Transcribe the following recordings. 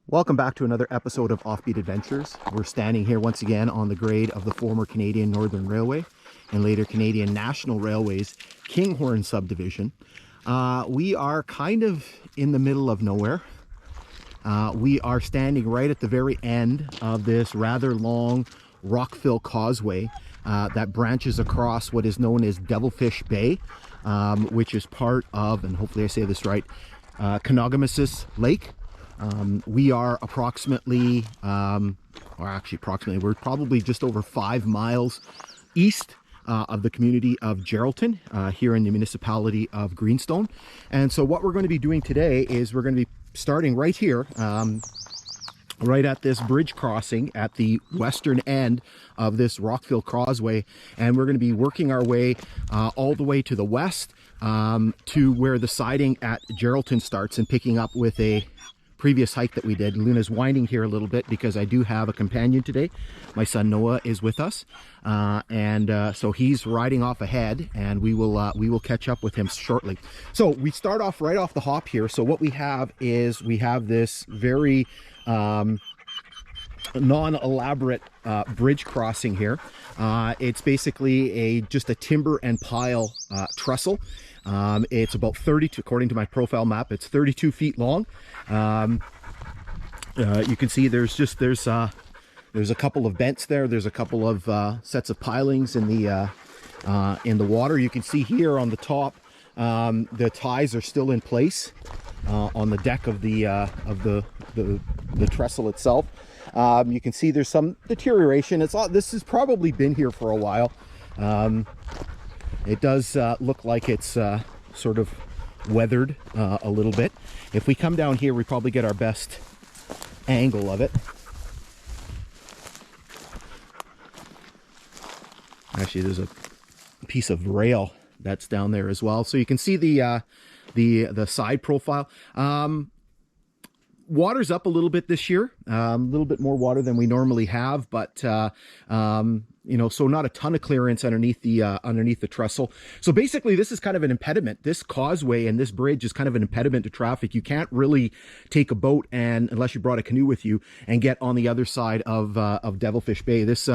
Welcome back to another episode of Offbeat Adventures. We're standing here once again on the grade of the former Canadian Northern Railway and later Canadian National Railway's Kinghorn Subdivision. We are kind of in the middle of nowhere. We are standing right at the very end of this rather long rockfill causeway that branches across what is known as Devilfish Bay, which is part of, and hopefully I say this right, Kenogamisis Lake. We are approximately, we're probably just over 5 miles east of the community of Geraldton, here in the municipality of Greenstone. And so what we're going to be doing today is we're going to be starting right here, right at this bridge crossing at the western end of this rockfill causeway, and we're going to be working our way all the way to the west, to where the siding at Geraldton starts, and picking up with a previous hike that we did. Luna's winding here a little bit because I do have a companion today. My son Noah is with us, so he's riding off ahead, and we will catch up with him shortly. So we start off right off the hop here. So what we have is we have this very non-elaborate bridge crossing here. It's basically just a timber and pile trestle. It's about 32, according to my profile map, it's 32 feet long. You can see there's a couple of bents there. There's a couple of sets of pilings in the water. You can see here on the top, the ties are still in place on the deck of the trestle itself. You can see there's some deterioration. This has probably been here for a while. It does look like it's sort of weathered a little bit. If we come down here, we probably get our best angle of it. Actually, there's a piece of rail that's down there as well, so you can see the side profile. Water's up a little bit this year, a little bit more water than we normally have, but you know, so not a ton of clearance underneath the trestle. So basically, this is kind of an impediment. This causeway and this bridge is kind of an impediment to traffic. You can't really take a boat, and unless you brought a canoe with you, and get on the other side of Devilfish Bay. This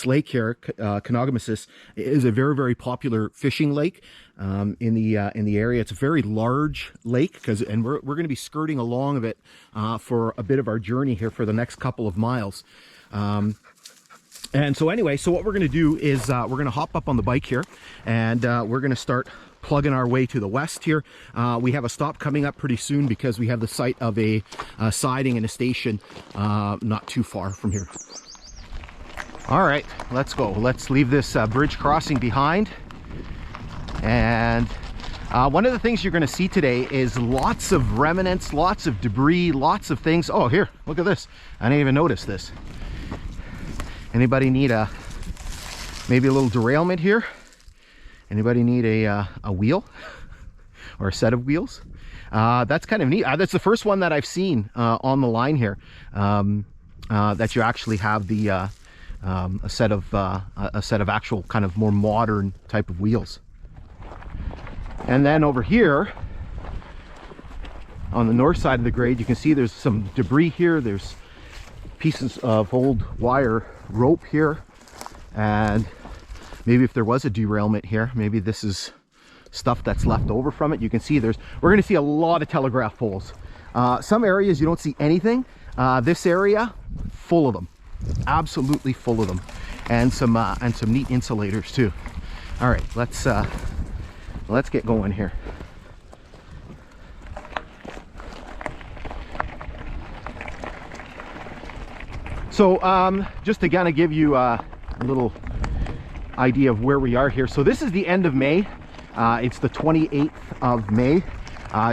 lake here, Kenogamisis, is a very, very popular fishing lake in the area. It's a very large lake, and we're going to be skirting along of it for a bit of our journey here for the next couple of miles. And so anyway, so what we're going to do is we're going to hop up on the bike here, and we're going to start plugging our way to the west here. We have a stop coming up pretty soon because we have the site of a siding and a station not too far from here. All right, let's go. Let's leave this bridge crossing behind. And one of the things you're going to see today is lots of remnants, lots of debris, lots of things. Oh, here, look at this. I didn't even notice this. Anybody need maybe a little derailment here? Anybody need a wheel or a set of wheels? That's kind of neat. That's the first one that I've seen on the line here, that you actually have a set of actual kind of more modern type of wheels. And then over here on the north side of the grade, you can see there's some debris here. There's pieces of old wire rope here, and maybe if there was a derailment here, maybe this is stuff that's left over from it. You can see we're going to see a lot of telegraph poles. Some areas you don't see anything. This area, full of them, absolutely full of them, and some neat insulators too. All right, let's get going here. So just to kind of give you a little idea of where we are here. So this is the end of May. It's the 28th of May.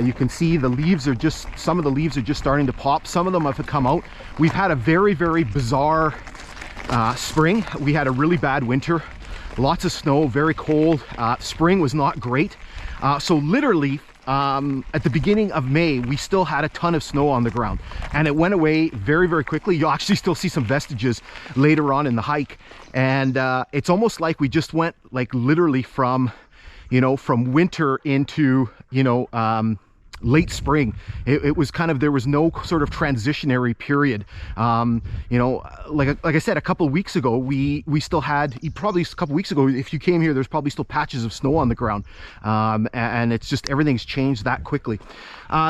You can see the leaves are some of the leaves are just starting to pop. Some of them have come out. We've had a very, very bizarre spring. We had a really bad winter. Lots of snow, very cold. Spring was not great. So literally, at the beginning of May, we still had a ton of snow on the ground, and it went away very, very quickly. You'll actually still see some vestiges later on in the hike, and it's almost like we just went like literally from winter into late spring. It was kind of, there was no sort of transitionary period. You know, like I said, a couple of weeks ago, we still had, probably a couple of weeks ago, if you came here, there's probably still patches of snow on the ground. And it's just, everything's changed that quickly.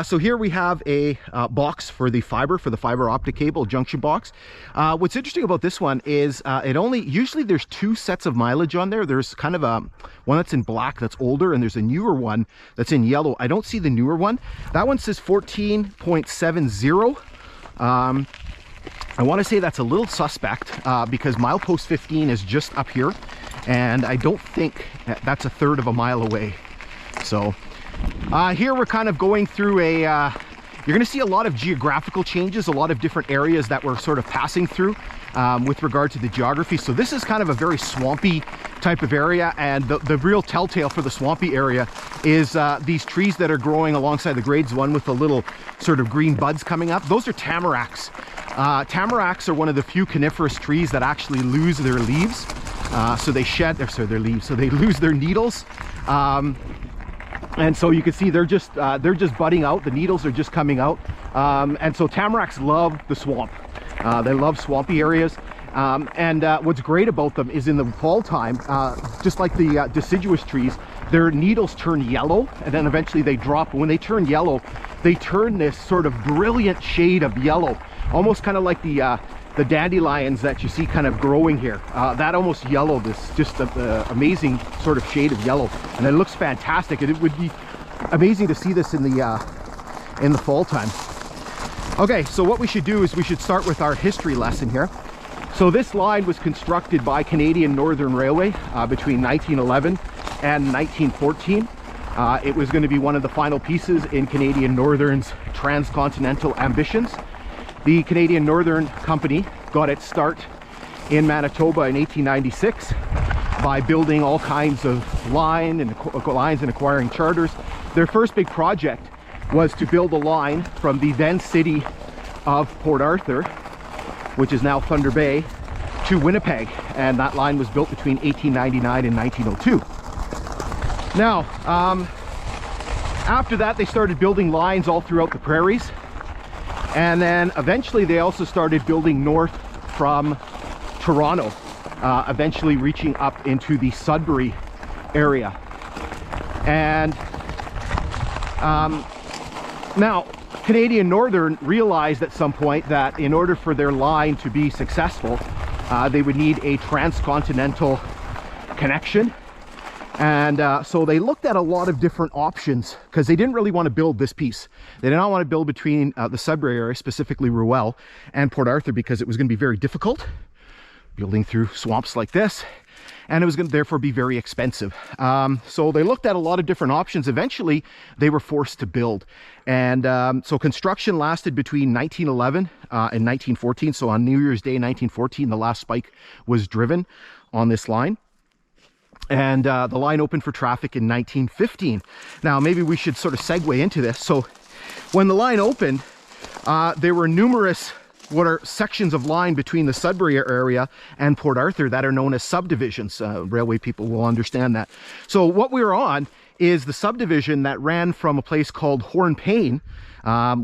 So here we have a box for the fiber optic cable, junction box. What's interesting about this one is usually there's two sets of mileage on there. There's kind of a one that's in black that's older, and there's a newer one that's in yellow. I don't see the newer one. That one says 14.70. I want to say that's a little suspect because milepost 15 is just up here, and I don't think that's a third of a mile away. So here we're kind of going through a you're going to see a lot of geographical changes, a lot of different areas that we're sort of passing through with regard to the geography. So this is kind of a very swampy type of area, and the real telltale for the swampy area is these trees that are growing alongside the grades, one with the little sort of green buds coming up. Those are tamaracks. Tamaracks are one of the few coniferous trees that actually lose their leaves. So they shed their leaves, so they lose their needles. And so you can see they're just budding out. The needles are just coming out. And so tamaracks love the swamp. They love swampy areas. What's great about them is in the fall time, just like the deciduous trees, their needles turn yellow, and then eventually they drop. When they turn yellow, they turn this sort of brilliant shade of yellow, almost kind of like the dandelions that you see kind of growing here. That almost yellow, this just amazing sort of shade of yellow, and it looks fantastic. And it would be amazing to see this in the fall time. Okay, so what we should do is we should start with our history lesson here. So this line was constructed by Canadian Northern Railway between 1911 and 1914. It was going to be one of the final pieces in Canadian Northern's transcontinental ambitions. The Canadian Northern Company got its start in Manitoba in 1896 by building all kinds of lines and acquiring charters. Their first big project was to build a line from the then city of Port Arthur, which is now Thunder Bay, to Winnipeg, and that line was built between 1899 and 1902. Now, after that, they started building lines all throughout the prairies, and then eventually they also started building north from Toronto, eventually reaching up into the Sudbury area. And now, Canadian Northern realized at some point that in order for their line to be successful, they would need a transcontinental connection. And so they looked at a lot of different options because they didn't really want to build this piece. They did not want to build between the Sudbury area, specifically Ruel, and Port Arthur, because it was going to be very difficult building through swamps like this, and it was going to therefore be very expensive. So they looked at a lot of different options. Eventually, they were forced to build. And so construction lasted between 1911 and 1914. So on New Year's Day, 1914, the last spike was driven on this line. And the line opened for traffic in 1915. Now, maybe we should sort of segue into this. So when the line opened, there were numerous what are sections of line between the Sudbury area and Port Arthur that are known as subdivisions. Railway people will understand that. So what we're on is the subdivision that ran from a place called Hornpain,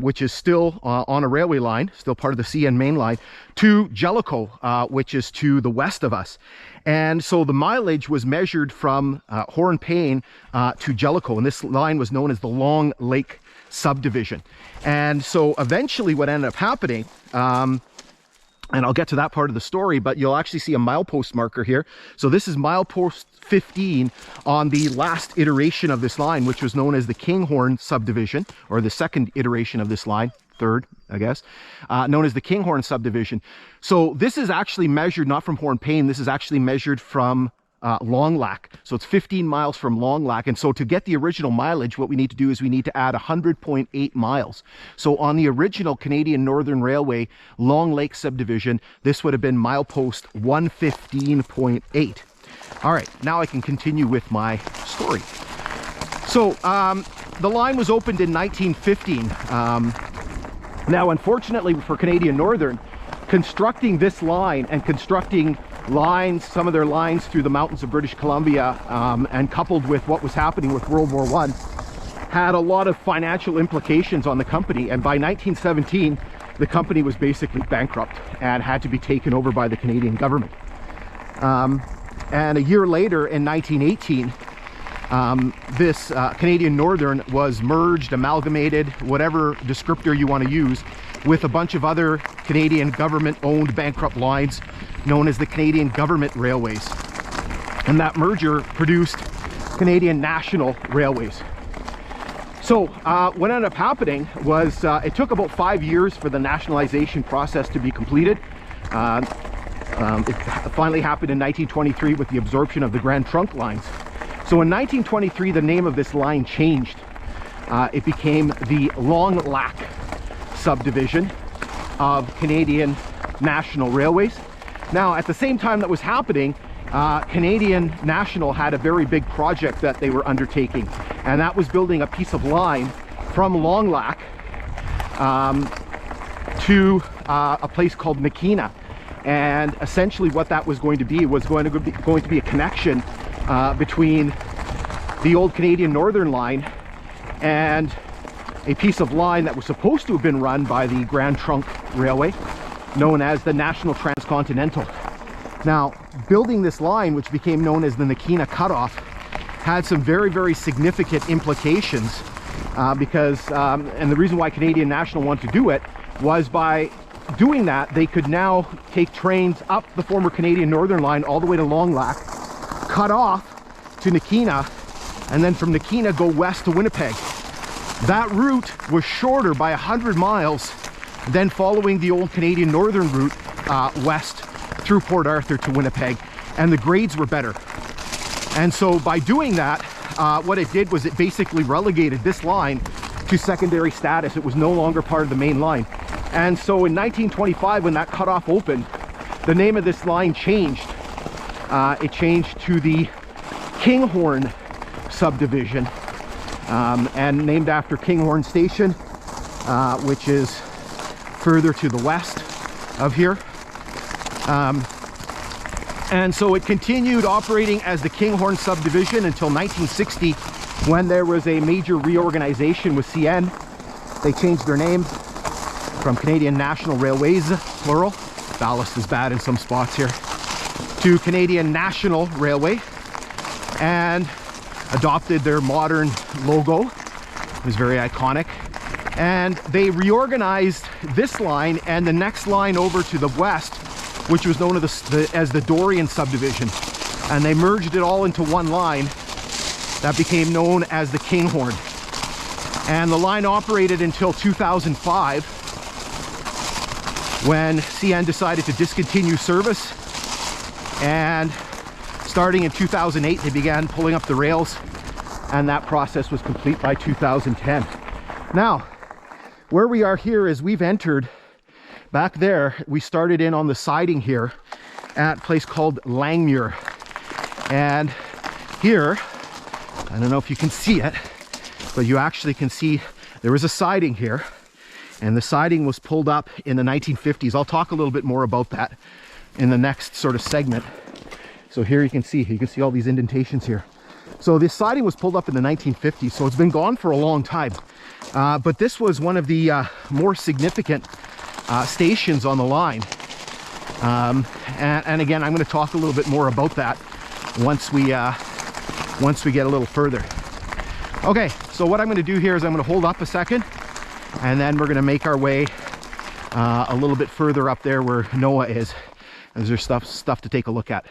which is still on a railway line, still part of the CN main line, to Jellicoe, which is to the west of us. And so the mileage was measured from Hornpain to Jellicoe, and this line was known as the Long Lake Subdivision. And so eventually what ended up happening, and I'll get to that part of the story, but you'll actually see a milepost marker here. So this is milepost 15 on the last iteration of this line, which was known as the Kinghorn Subdivision, or the second iteration of this line, third, I guess, known as the Kinghorn Subdivision. So this is actually measured not from Hornpain, this is actually measured from Long Lac. So it's 15 miles from Long Lac. And so to get the original mileage, what we need to do is we need to add 100.8 miles. So on the original Canadian Northern Railway Long Lake Subdivision, this would have been milepost 115.8. All right, now I can continue with my story. So the line was opened in 1915. Now, unfortunately for Canadian Northern, constructing this line and constructing lines, some of their lines through the mountains of British Columbia, and coupled with what was happening with World War I, had a lot of financial implications on the company, and by 1917 the company was basically bankrupt and had to be taken over by the Canadian government. And a year later, in 1918, this Canadian Northern was merged, amalgamated, whatever descriptor you want to use, with a bunch of other Canadian government-owned bankrupt lines known as the Canadian Government Railways. And that merger produced Canadian National Railways. So what ended up happening was it took about 5 years for the nationalization process to be completed. It finally happened in 1923 with the absorption of the Grand Trunk lines. So in 1923, the name of this line changed. It became the Langmuir Subdivision of Canadian National Railways. Now, at the same time that was happening, Canadian National had a very big project that they were undertaking, and that was building a piece of line from Langmuir to a place called Nakina. And essentially what that was going to be was going to be a connection between the old Canadian Northern line and a piece of line that was supposed to have been run by the Grand Trunk Railway, known as the National Transcontinental. Now, building this line, which became known as the Nakina Cutoff, had some very, very significant implications because, and the reason why Canadian National wanted to do it was by doing that, they could now take trains up the former Canadian Northern line all the way to Langmuir, cut off to Nakina, and then from Nakina go west to Winnipeg. That route was shorter by 100 miles than following the old Canadian Northern route west through Port Arthur to Winnipeg, and the grades were better. And so by doing that, what it did was it basically relegated this line to secondary status. It was no longer part of the main line. And so in 1925, when that cutoff opened, the name of this line changed. It changed to the Kinghorn Subdivision, and named after Kinghorn Station, which is further to the west of here. And so it continued operating as the Kinghorn Subdivision until 1960, when there was a major reorganization with CN. They changed their name from Canadian National Railways, plural, ballast is bad in some spots here, to Canadian National Railway, and adopted their modern logo. It was very iconic. And they reorganized this line and the next line over to the west, which was known as the Dorian Subdivision. And they merged it all into one line that became known as the Kinghorn. And the line operated until 2005, when CN decided to discontinue service. And starting in 2008, they began pulling up the rails, and that process was complete by 2010. Now, where we are here is we've entered back there. We started in on the siding here at a place called Langmuir. And here, I don't know if you can see it, but you actually can see there was a siding here, and the siding was pulled up in the 1950s. I'll talk a little bit more about that in the next sort of segment. So here you can see all these indentations here. So this siding was pulled up in the 1950s, so it's been gone for a long time. But this was one of the more significant stations on the line. And again, I'm going to talk a little bit more about that once we get a little further. Okay, so what I'm going to do here is I'm going to hold up a second, and then we're going to make our way a little bit further up there where Noah is. And there's stuff to take a look at.